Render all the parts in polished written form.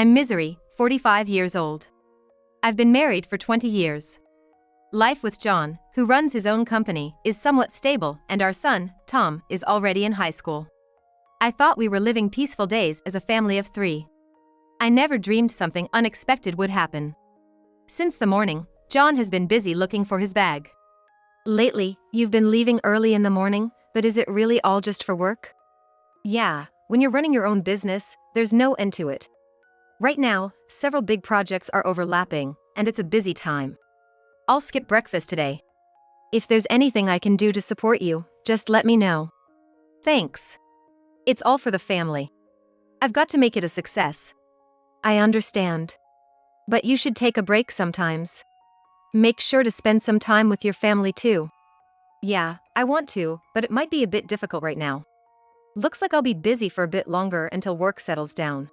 I'm Misery, 45 years old. I've been married for 20 years. Life with John, who runs his own company, is somewhat stable, and our son, Tom, is already in high school. I thought we were living peaceful days as a family of 3. I never dreamed something unexpected would happen. Since the morning, John has been busy looking for his bag. Lately, you've been leaving early in the morning, but is it really all just for work? Yeah, when you're running your own business, there's no end to it. Right now, several big projects are overlapping, and it's a busy time. I'll skip breakfast today. If there's anything I can do to support you, just let me know. Thanks. It's all for the family. I've got to make it a success. I understand. But you should take a break sometimes. Make sure to spend some time with your family too. Yeah, I want to, but it might be a bit difficult right now. Looks like I'll be busy for a bit longer until work settles down.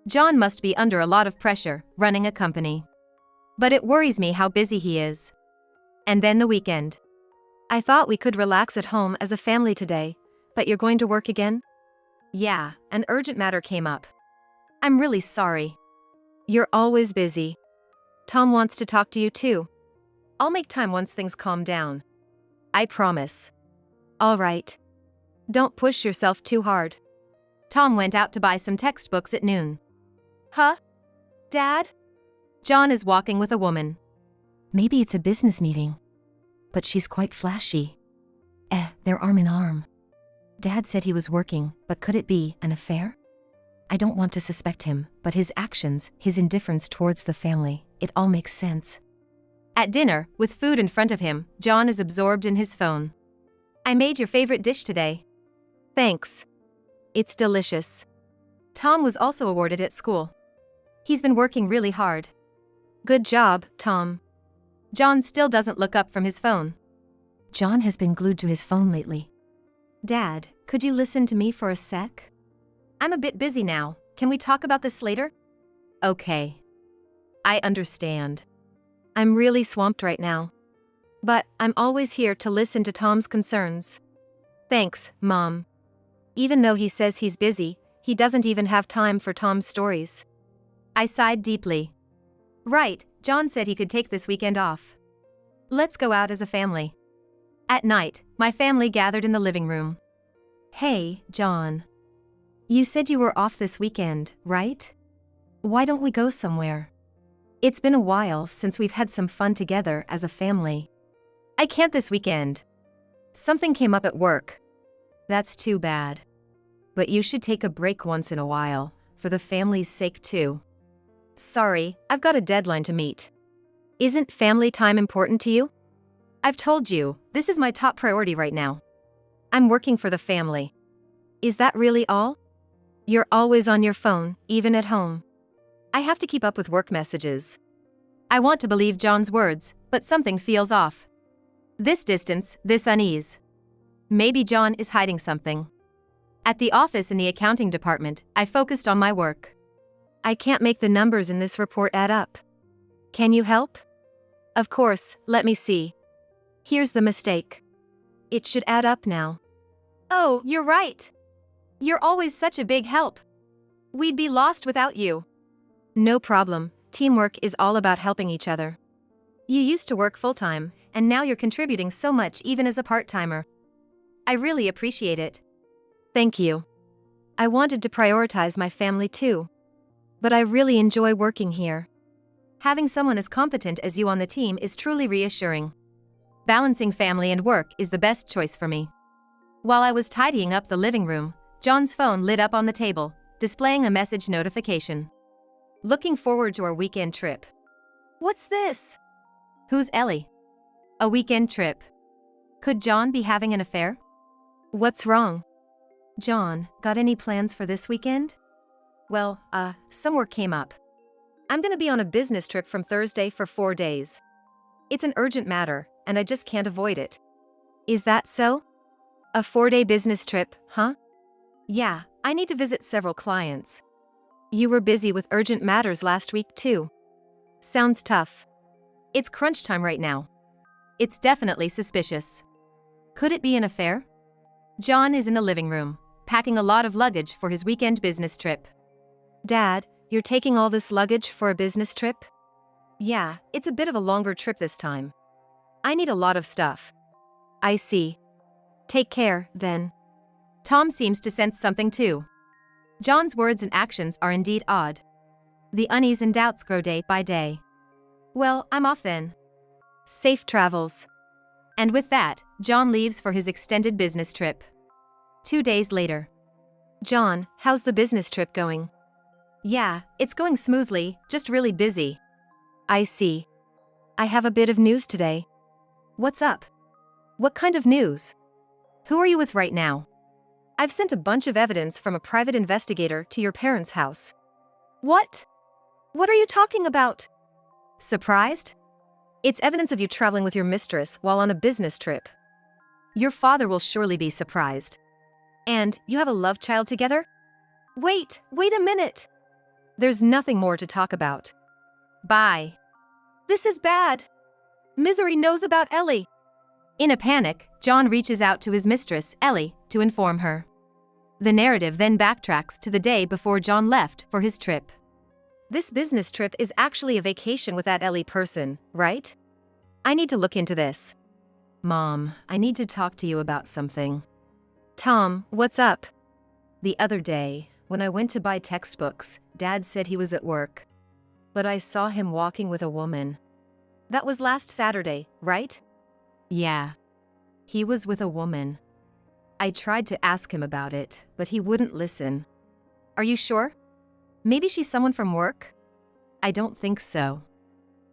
John must be under a lot of pressure, running a company. But it worries me how busy he is. And then the weekend. I thought we could relax at home as a family today, but you're going to work again? Yeah, an urgent matter came up. I'm really sorry. You're always busy. Tom wants to talk to you too. I'll make time once things calm down. I promise. All right. Don't push yourself too hard. Tom went out to buy some textbooks at noon. Huh? Dad? John is walking with a woman. Maybe it's a business meeting. But she's quite flashy. They're arm in arm. Dad said he was working, but could it be an affair? I don't want to suspect him, but his actions, his indifference towards the family, it all makes sense. At dinner, with food in front of him, John is absorbed in his phone. I made your favorite dish today. Thanks. It's delicious. Tom was also awarded at school. He's been working really hard. Good job, Tom. John still doesn't look up from his phone. John has been glued to his phone lately. Dad, could you listen to me for a sec? I'm a bit busy now. Can we talk about this later? Okay. I understand. I'm really swamped right now. But I'm always here to listen to Tom's concerns. Thanks, Mom. Even though he says he's busy, he doesn't even have time for Tom's stories. I sighed deeply. Right, John said he could take this weekend off. Let's go out as a family. At night, my family gathered in the living room. Hey, John. You said you were off this weekend, right? Why don't we go somewhere? It's been a while since we've had some fun together as a family. I can't this weekend. Something came up at work. That's too bad. But you should take a break once in a while, for the family's sake too. Sorry, I've got a deadline to meet. Isn't family time important to you? I've told you, this is my top priority right now. I'm working for the family. Is that really all? You're always on your phone, even at home. I have to keep up with work messages. I want to believe John's words, but something feels off. This distance, this unease. Maybe John is hiding something. At the office in the accounting department, I focused on my work. I can't make the numbers in this report add up. Can you help? Of course, let me see. Here's the mistake. It should add up now. Oh, you're right. You're always such a big help. We'd be lost without you. No problem. Teamwork is all about helping each other. You used to work full-time, and now you're contributing so much even as a part-timer. I really appreciate it. Thank you. I wanted to prioritize my family too. But I really enjoy working here. Having someone as competent as you on the team is truly reassuring. Balancing family and work is the best choice for me. While I was tidying up the living room, John's phone lit up on the table, displaying a message notification. Looking forward to our weekend trip. What's this? Who's Ellie? A weekend trip. Could John be having an affair? What's wrong? John, got any plans for this weekend? Well, some work came up. I'm gonna be on a business trip from Thursday for 4 days. It's an urgent matter, and I just can't avoid it. Is that so? A 4-day business trip, huh? Yeah, I need to visit several clients. You were busy with urgent matters last week too. Sounds tough. It's crunch time right now. It's definitely suspicious. Could it be an affair? John is in the living room, packing a lot of luggage for his weekend business trip. Dad, you're taking all this luggage for a business trip? Yeah, it's a bit of a longer trip this time. I need a lot of stuff. I see. Take care, then. Tom seems to sense something too. John's words and actions are indeed odd. The unease and doubts grow day by day. Well, I'm off then. Safe travels. And with that, John leaves for his extended business trip. 2 days later. John, how's the business trip going? Yeah, it's going smoothly, just really busy. I see. I have a bit of news today. What's up? What kind of news? Who are you with right now? I've sent a bunch of evidence from a private investigator to your parents' house. What? What are you talking about? Surprised? It's evidence of you traveling with your mistress while on a business trip. Your father will surely be surprised. And you have a love child together? Wait a minute. There's nothing more to talk about. Bye. This is bad. Misery knows about Ellie. In a panic, John reaches out to his mistress, Ellie, to inform her. The narrative then backtracks to the day before John left for his trip. This business trip is actually a vacation with that Ellie person, right? I need to look into this. Mom, I need to talk to you about something. Tom, what's up? The other day, when I went to buy textbooks, Dad said he was at work. But I saw him walking with a woman. That was last Saturday, right? Yeah. He was with a woman. I tried to ask him about it, but he wouldn't listen. Are you sure? Maybe she's someone from work? I don't think so.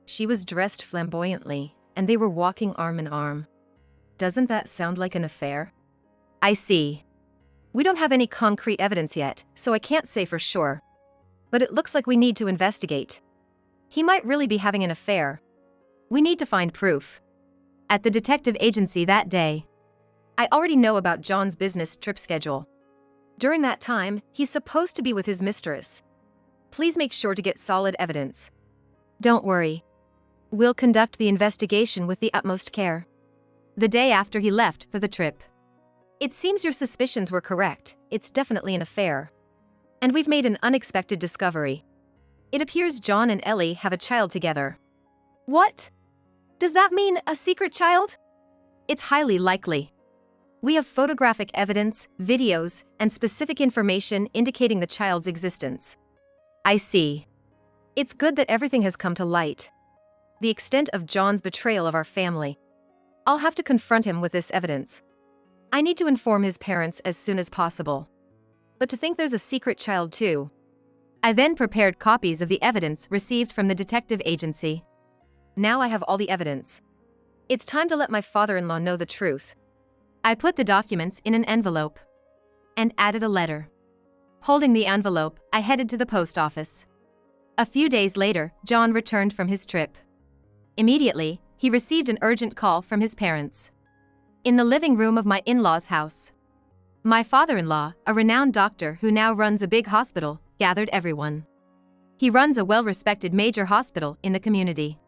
She was dressed flamboyantly, and they were walking arm in arm. Doesn't that sound like an affair? I see. We don't have any concrete evidence yet, so I can't say for sure. But it looks like we need to investigate. He might really be having an affair. We need to find proof. At the detective agency that day, I already know about John's business trip schedule. During that time, he's supposed to be with his mistress. Please make sure to get solid evidence. Don't worry. We'll conduct the investigation with the utmost care. The day after he left for the trip. It seems your suspicions were correct. It's definitely an affair. And we've made an unexpected discovery. It appears John and Ellie have a child together. What? Does that mean a secret child? It's highly likely. We have photographic evidence, videos, and specific information indicating the child's existence. I see. It's good that everything has come to light. The extent of John's betrayal of our family. I'll have to confront him with this evidence. I need to inform his parents as soon as possible. But to think there's a secret child too. I then prepared copies of the evidence received from the detective agency. Now I have all the evidence. It's time to let my father-in-law know the truth. I put the documents in an envelope and added a letter. Holding the envelope, I headed to the post office. A few days later, John returned from his trip. Immediately, he received an urgent call from his parents. In the living room of my in-laws' house. My father-in-law, a renowned doctor who now runs a big hospital, gathered everyone. He runs a well-respected major hospital in the community.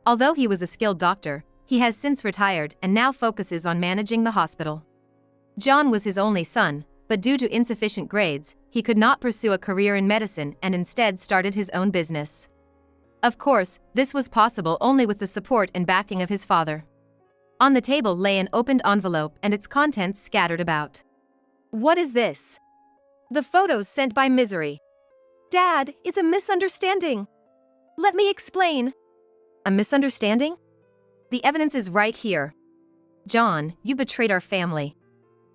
Although he was a skilled doctor, he has since retired and now focuses on managing the hospital. John was his only son, but due to insufficient grades, he could not pursue a career in medicine and instead started his own business. Of course, this was possible only with the support and backing of his father. On the table lay an opened envelope and its contents scattered about. What is this? The photos sent by Misery. Dad, it's a misunderstanding. Let me explain. A misunderstanding? The evidence is right here. John, you betrayed our family.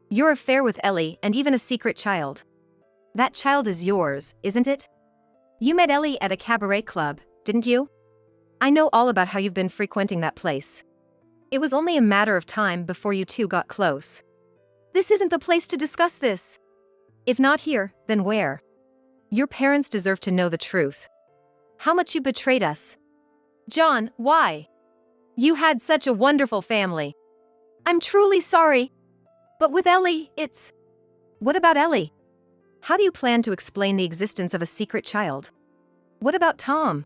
Your affair with Ellie and even a secret child. That child is yours, isn't it? You met Ellie at a cabaret club, didn't you? I know all about how you've been frequenting that place. It was only a matter of time before you two got close. This isn't the place to discuss this. If not here, then where? Your parents deserve to know the truth. How much you betrayed us. John, why? You had such a wonderful family. I'm truly sorry. But with Ellie, it's... What about Ellie? How do you plan to explain the existence of a secret child? What about Tom?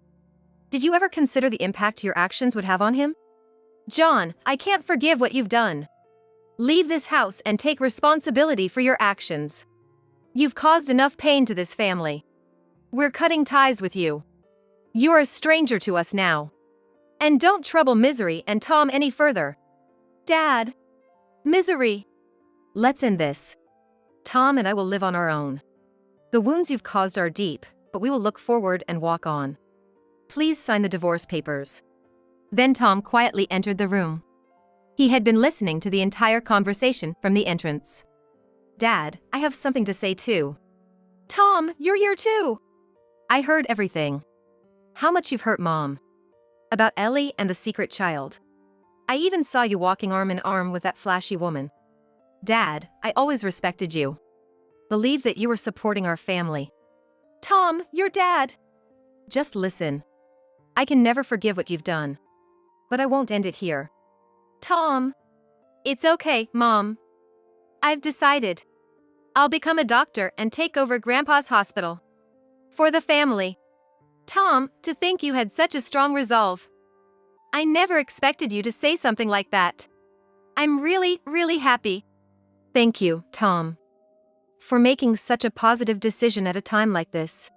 Did you ever consider the impact your actions would have on him? John, I can't forgive what you've done. Leave this house and take responsibility for your actions. You've caused enough pain to this family. We're cutting ties with you. You're a stranger to us now. And don't trouble Misery and Tom any further. Dad. Misery. Let's end this. Tom and I will live on our own. The wounds you've caused are deep, but we will look forward and walk on. Please sign the divorce papers. Then Tom quietly entered the room. He had been listening to the entire conversation from the entrance. Dad, I have something to say too. Tom, you're here too. I heard everything. How much you've hurt Mom. About Ellie and the secret child. I even saw you walking arm in arm with that flashy woman. Dad, I always respected you. Believed that you were supporting our family. Tom, your dad. Just listen. I can never forgive what you've done. But I won't end it here. Tom. It's okay, Mom. I've decided. I'll become a doctor and take over Grandpa's hospital. For the family. Tom, to think you had such a strong resolve. I never expected you to say something like that. I'm really, really happy. Thank you, Tom. For making such a positive decision at a time like this.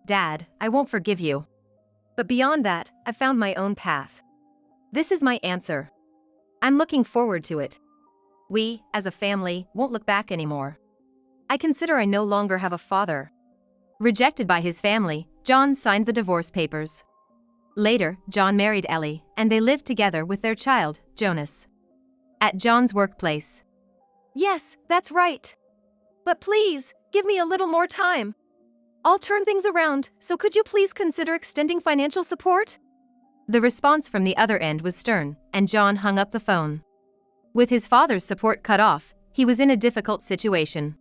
Dad, I won't forgive you. But beyond that, I found my own path. This is my answer. I'm looking forward to it. We, as a family, won't look back anymore. I consider I no longer have a father. Rejected by his family, John signed the divorce papers. Later, John married Ellie, and they lived together with their child, Jonas. At John's workplace. Yes, that's right. But please, give me a little more time. I'll turn things around, so could you please consider extending financial support? The response from the other end was stern, and John hung up the phone. With his father's support cut off, he was in a difficult situation.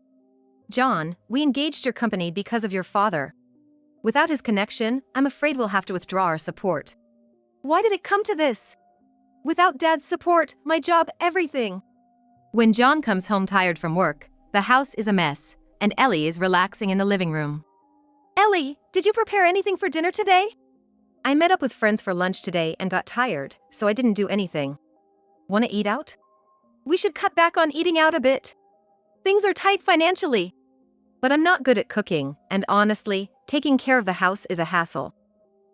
John, we engaged your company because of your father. Without his connection, I'm afraid we'll have to withdraw our support. Why did it come to this? Without Dad's support, my job, everything. When John comes home tired from work, the house is a mess, and Ellie is relaxing in the living room. Ellie, did you prepare anything for dinner today? I met up with friends for lunch today and got tired, so I didn't do anything. Wanna eat out? We should cut back on eating out a bit. Things are tight financially. But I'm not good at cooking, and honestly, taking care of the house is a hassle.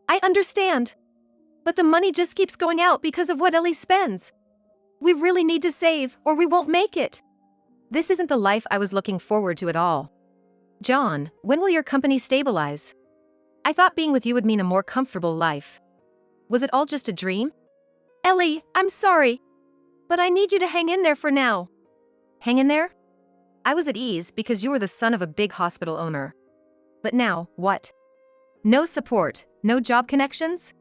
I understand. But the money just keeps going out because of what Ellie spends. We really need to save, or we won't make it. This isn't the life I was looking forward to at all. John, when will your company stabilize? I thought being with you would mean a more comfortable life. Was it all just a dream? Ellie, I'm sorry. But I need you to hang in there for now. Hang in there? I was at ease because you were the son of a big hospital owner. But now, what? No support, no job connections?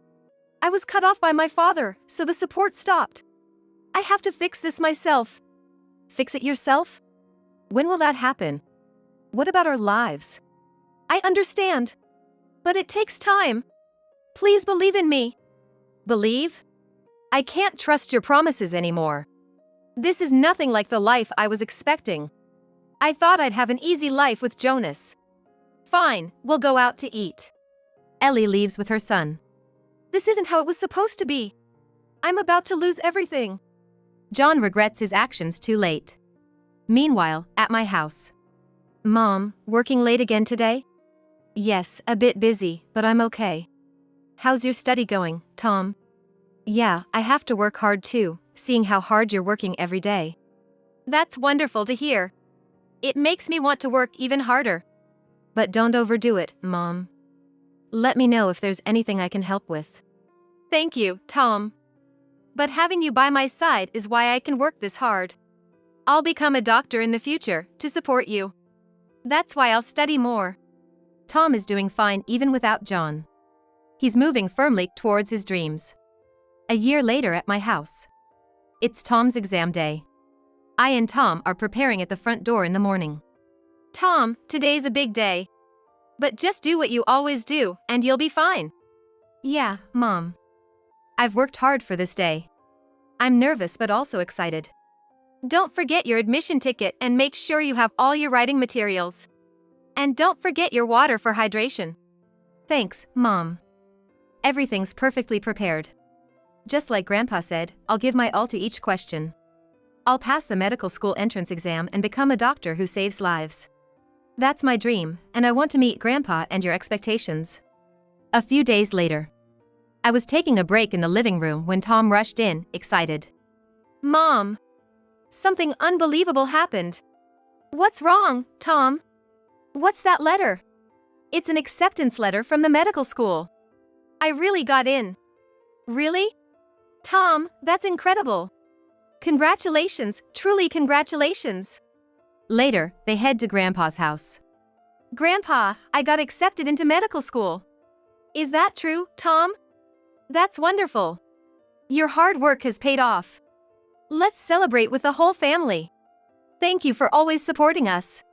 I was cut off by my father, so the support stopped. I have to fix this myself. Fix it yourself? When will that happen? What about our lives? I understand. But it takes time. Please believe in me. Believe? I can't trust your promises anymore. This is nothing like the life I was expecting. I thought I'd have an easy life with Jonas. Fine, we'll go out to eat. Ellie leaves with her son. This isn't how it was supposed to be. I'm about to lose everything. John regrets his actions too late. Meanwhile, at my house. Mom, working late again today? Yes, a bit busy, but I'm okay. How's your study going, Tom? Yeah, I have to work hard too, seeing how hard you're working every day. That's wonderful to hear. It makes me want to work even harder. But don't overdo it, Mom. Let me know if there's anything I can help with. Thank you, Tom. But having you by my side is why I can work this hard. I'll become a doctor in the future to support you. That's why I'll study more. Tom is doing fine even without John. He's moving firmly towards his dreams. A year later at my house. It's Tom's exam day. I and Tom are preparing at the front door in the morning. Tom, today's a big day. But just do what you always do, and you'll be fine. Yeah, Mom. I've worked hard for this day. I'm nervous but also excited. Don't forget your admission ticket and make sure you have all your writing materials. And don't forget your water for hydration. Thanks, Mom. Everything's perfectly prepared. Just like Grandpa said, I'll give my all to each question. I'll pass the medical school entrance exam and become a doctor who saves lives. That's my dream, and I want to meet Grandpa and your expectations. A few days later. I was taking a break in the living room when Tom rushed in, excited. Mom! Something unbelievable happened. What's wrong, Tom? What's that letter? It's an acceptance letter from the medical school. I really got in. Really? Tom, that's incredible. Congratulations, truly congratulations. Later, they head to Grandpa's house. Grandpa, I got accepted into medical school. Is that true, Tom? That's wonderful. Your hard work has paid off. Let's celebrate with the whole family. Thank you for always supporting us.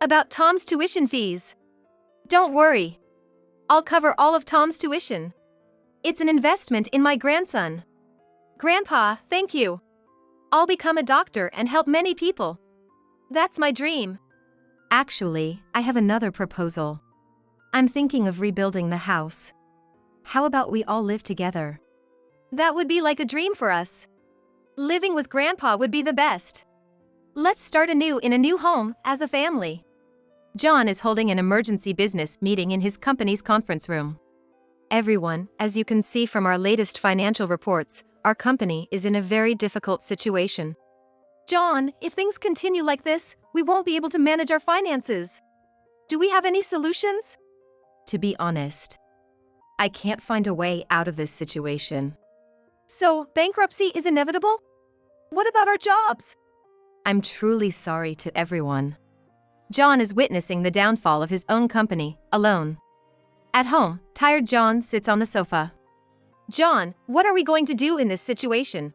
About Tom's tuition fees. Don't worry. I'll cover all of Tom's tuition. It's an investment in my grandson. Grandpa, thank you. I'll become a doctor and help many people. That's my dream. Actually, I have another proposal. I'm thinking of rebuilding the house. How about we all live together? That would be like a dream for us. Living with Grandpa would be the best. Let's start anew in a new home as a family. John is holding an emergency business meeting in his company's conference room. Everyone, as you can see from our latest financial reports, our company is in a very difficult situation. John, if things continue like this, we won't be able to manage our finances. Do we have any solutions? To be honest, I can't find a way out of this situation. So, bankruptcy is inevitable? What about our jobs? I'm truly sorry to everyone. John is witnessing the downfall of his own company, alone. At home, tired John sits on the sofa. John, what are we going to do in this situation?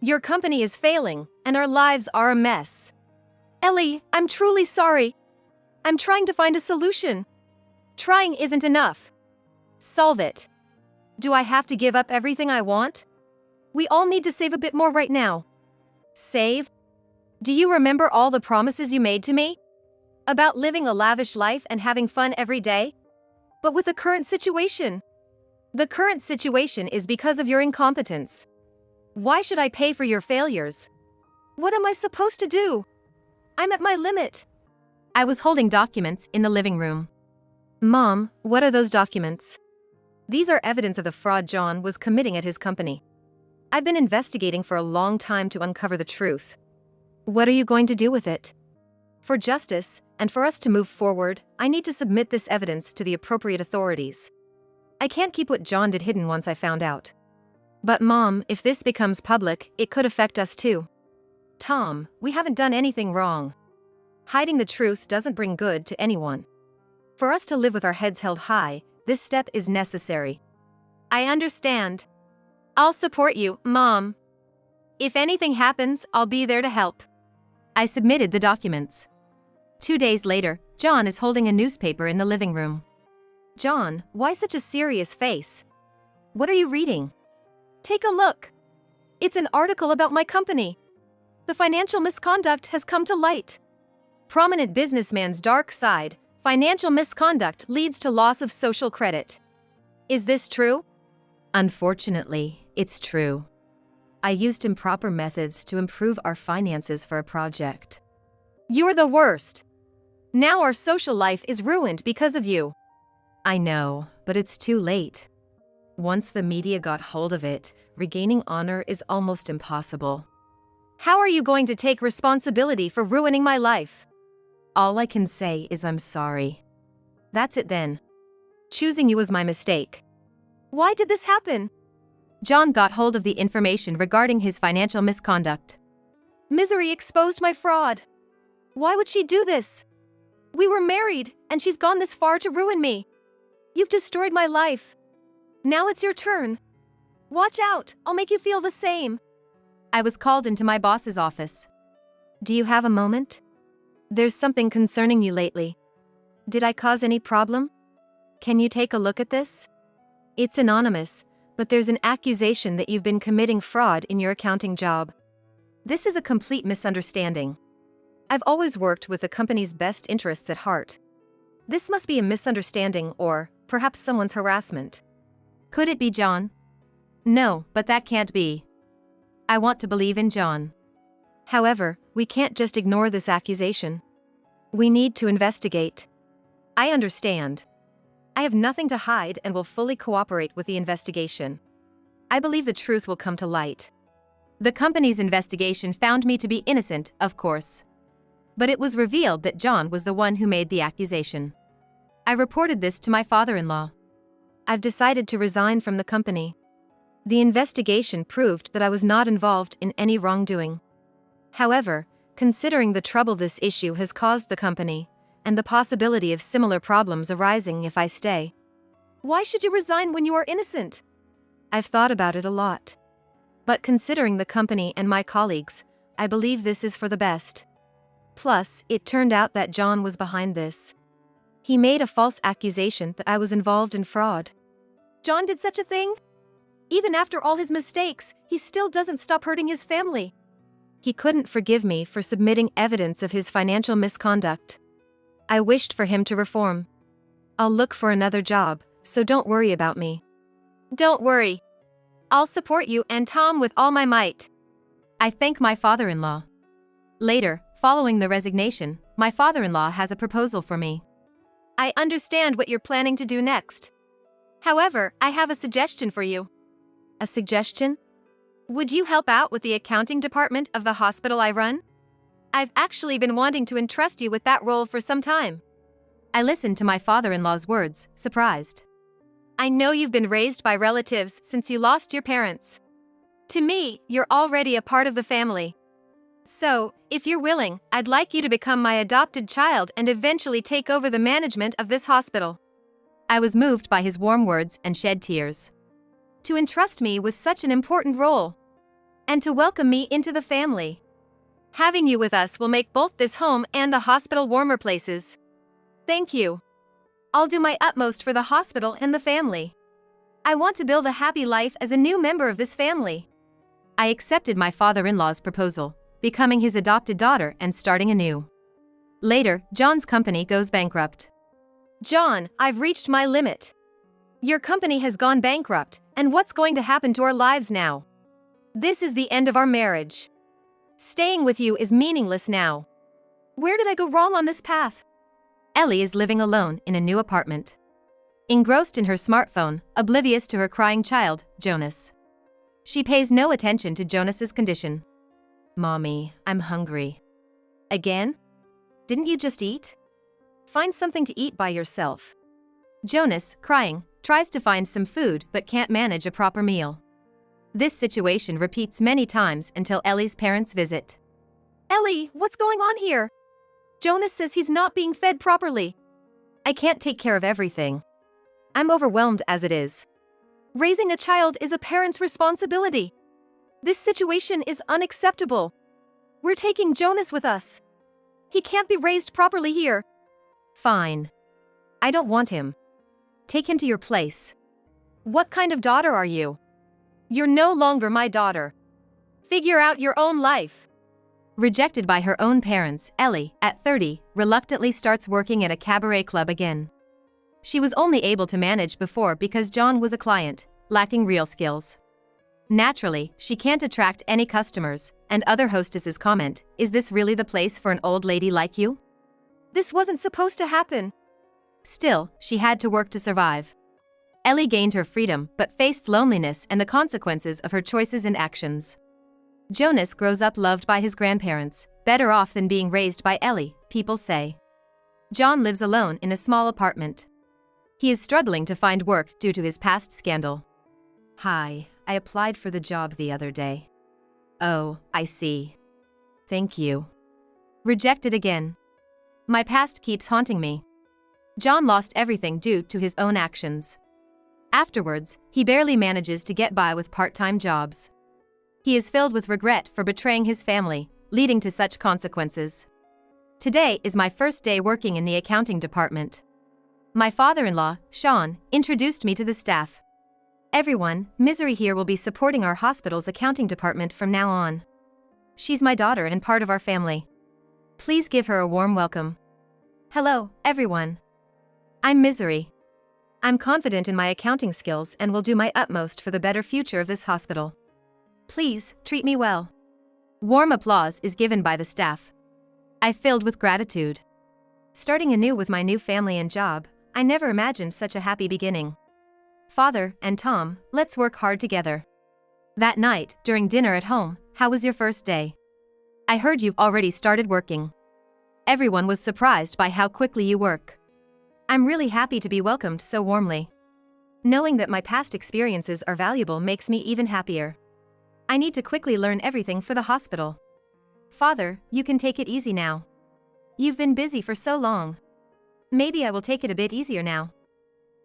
Your company is failing, and our lives are a mess. Ellie, I'm truly sorry. I'm trying to find a solution. Trying isn't enough. Solve it. Do I have to give up everything I want? We all need to save a bit more right now. Save? Do you remember all the promises you made to me? About living a lavish life and having fun every day? But with the current situation. The current situation is because of your incompetence. Why should I pay for your failures? What am I supposed to do? I'm at my limit. I was holding documents in the living room. Mom, what are those documents? These are evidence of the fraud John was committing at his company. I've been investigating for a long time to uncover the truth. What are you going to do with it? For justice, and for us to move forward, I need to submit this evidence to the appropriate authorities. I can't keep what John did hidden once I found out. But Mom, if this becomes public, it could affect us too. Tom, we haven't done anything wrong. Hiding the truth doesn't bring good to anyone. For us to live with our heads held high, this step is necessary. I understand. I'll support you, Mom. If anything happens, I'll be there to help. I submitted the documents. 2 days later, John is holding a newspaper in the living room. John, why such a serious face? What are you reading? Take a look. It's an article about my company. The financial misconduct has come to light. Prominent businessman's dark side, financial misconduct leads to loss of social credit. Is this true? Unfortunately, it's true. I used improper methods to improve our finances for a project. You're the worst. Now our social life is ruined because of you. I know, but it's too late. Once the media got hold of it, regaining honor is almost impossible. How are you going to take responsibility for ruining my life? All I can say is I'm sorry. That's it then. Choosing you was my mistake. Why did this happen? John got hold of the information regarding his financial misconduct. Misery exposed my fraud. Why would she do this? We were married, and she's gone this far to ruin me. You've destroyed my life. Now it's your turn. Watch out, I'll make you feel the same. I was called into my boss's office. Do you have a moment? There's something concerning you lately. Did I cause any problem? Can you take a look at this? It's anonymous, but there's an accusation that you've been committing fraud in your accounting job. This is a complete misunderstanding. I've always worked with the company's best interests at heart. This must be a misunderstanding or, perhaps someone's harassment. Could it be John? No, but that can't be. I want to believe in John. However, we can't just ignore this accusation. We need to investigate. I understand. I have nothing to hide and will fully cooperate with the investigation. I believe the truth will come to light. The company's investigation found me to be innocent, of course. But it was revealed that John was the one who made the accusation. I reported this to my father-in-law. I've decided to resign from the company. The investigation proved that I was not involved in any wrongdoing. However, considering the trouble this issue has caused the company, and the possibility of similar problems arising if I stay. Why should you resign when you are innocent? I've thought about it a lot. But considering the company and my colleagues, I believe this is for the best. Plus, it turned out that John was behind this. He made a false accusation that I was involved in fraud. John did such a thing? Even after all his mistakes, he still doesn't stop hurting his family. He couldn't forgive me for submitting evidence of his financial misconduct. I wished for him to reform. I'll look for another job, so don't worry about me. Don't worry. I'll support you and Tom with all my might. I thank my father-in-law. Later, following the resignation, my father-in-law has a proposal for me. I understand what you're planning to do next. However, I have a suggestion for you. A suggestion? Would you help out with the accounting department of the hospital I run? I've actually been wanting to entrust you with that role for some time. I listened to my father-in-law's words, surprised. I know you've been raised by relatives since you lost your parents. To me, you're already a part of the family. So, if you're willing, I'd like you to become my adopted child and eventually take over the management of this hospital. I was moved by his warm words and shed tears. To entrust me with such an important role. And to welcome me into the family. Having you with us will make both this home and the hospital warmer places. Thank you. I'll do my utmost for the hospital and the family. I want to build a happy life as a new member of this family. I accepted my father-in-law's proposal, becoming his adopted daughter and starting anew. Later, John's company goes bankrupt. John, I've reached my limit. Your company has gone bankrupt, and what's going to happen to our lives now? This is the end of our marriage. Staying with you is meaningless now. Where did I go wrong on this path? Ellie is living alone in a new apartment. Engrossed in her smartphone, oblivious to her crying child, Jonas. She pays no attention to Jonas's condition. Mommy, I'm hungry. Again? Didn't you just eat? Find something to eat by yourself. Jonas, crying, tries to find some food but can't manage a proper meal. This situation repeats many times until Ellie's parents visit. Ellie, what's going on here? Jonas says he's not being fed properly. I can't take care of everything. I'm overwhelmed as it is. Raising a child is a parent's responsibility. This situation is unacceptable. We're taking Jonas with us. He can't be raised properly here. Fine. I don't want him. Take him to your place. What kind of daughter are you? You're no longer my daughter. Figure out your own life. Rejected by her own parents, Ellie, at 30, reluctantly starts working at a cabaret club again. She was only able to manage before because John was a client, lacking real skills. Naturally, she can't attract any customers, and other hostesses comment, "Is this really the place for an old lady like you? This wasn't supposed to happen." Still, she had to work to survive. Ellie gained her freedom but faced loneliness and the consequences of her choices and actions. Jonas grows up loved by his grandparents, better off than being raised by Ellie, people say. John lives alone in a small apartment. He is struggling to find work due to his past scandal. Hi, I applied for the job the other day. Oh, I see. Thank you. Rejected again. My past keeps haunting me. John lost everything due to his own actions. Afterwards, he barely manages to get by with part-time jobs. He is filled with regret for betraying his family, leading to such consequences. Today is my first day working in the accounting department. My father-in-law, Sean, introduced me to the staff. Everyone, Misery here will be supporting our hospital's accounting department from now on. She's my daughter and part of our family. Please give her a warm welcome. Hello, everyone. I'm Misery. I'm confident in my accounting skills and will do my utmost for the better future of this hospital. Please, treat me well. Warm applause is given by the staff. I filled with gratitude. Starting anew with my new family and job, I never imagined such a happy beginning. Father and Tom, let's work hard together. That night, during dinner at home, how was your first day? I heard you've already started working. Everyone was surprised by how quickly you work. I'm really happy to be welcomed so warmly. Knowing that my past experiences are valuable makes me even happier. I need to quickly learn everything for the hospital. Father, you can take it easy now. You've been busy for so long. Maybe I will take it a bit easier now.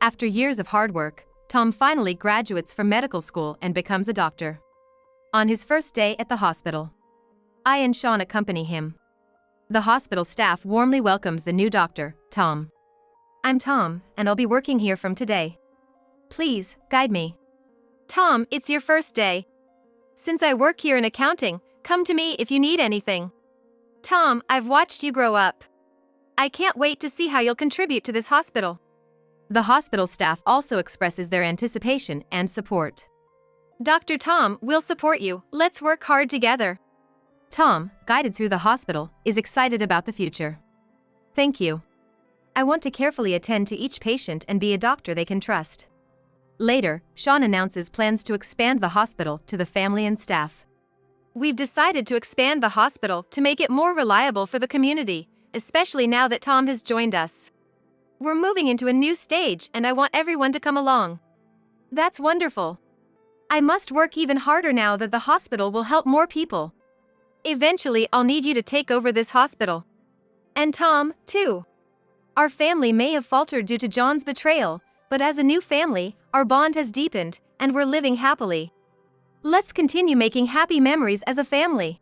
After years of hard work, Tom finally graduates from medical school and becomes a doctor. On his first day at the hospital, I and Sean accompany him. The hospital staff warmly welcomes the new doctor, Tom. I'm Tom, and I'll be working here from today. Please, guide me. Tom, it's your first day. Since I work here in accounting, come to me if you need anything. Tom, I've watched you grow up. I can't wait to see how you'll contribute to this hospital. The hospital staff also expresses their anticipation and support. Dr. Tom, we'll support you. Let's work hard together. Tom, guided through the hospital, is excited about the future. Thank you. I want to carefully attend to each patient and be a doctor they can trust. Later, Sean announces plans to expand the hospital to the family and staff. We've decided to expand the hospital to make it more reliable for the community, especially now that Tom has joined us. We're moving into a new stage and I want everyone to come along. That's wonderful. I must work even harder now that the hospital will help more people. Eventually, I'll need you to take over this hospital. And Tom, too. Our family may have faltered due to John's betrayal, but as a new family, our bond has deepened, and we're living happily. Let's continue making happy memories as a family.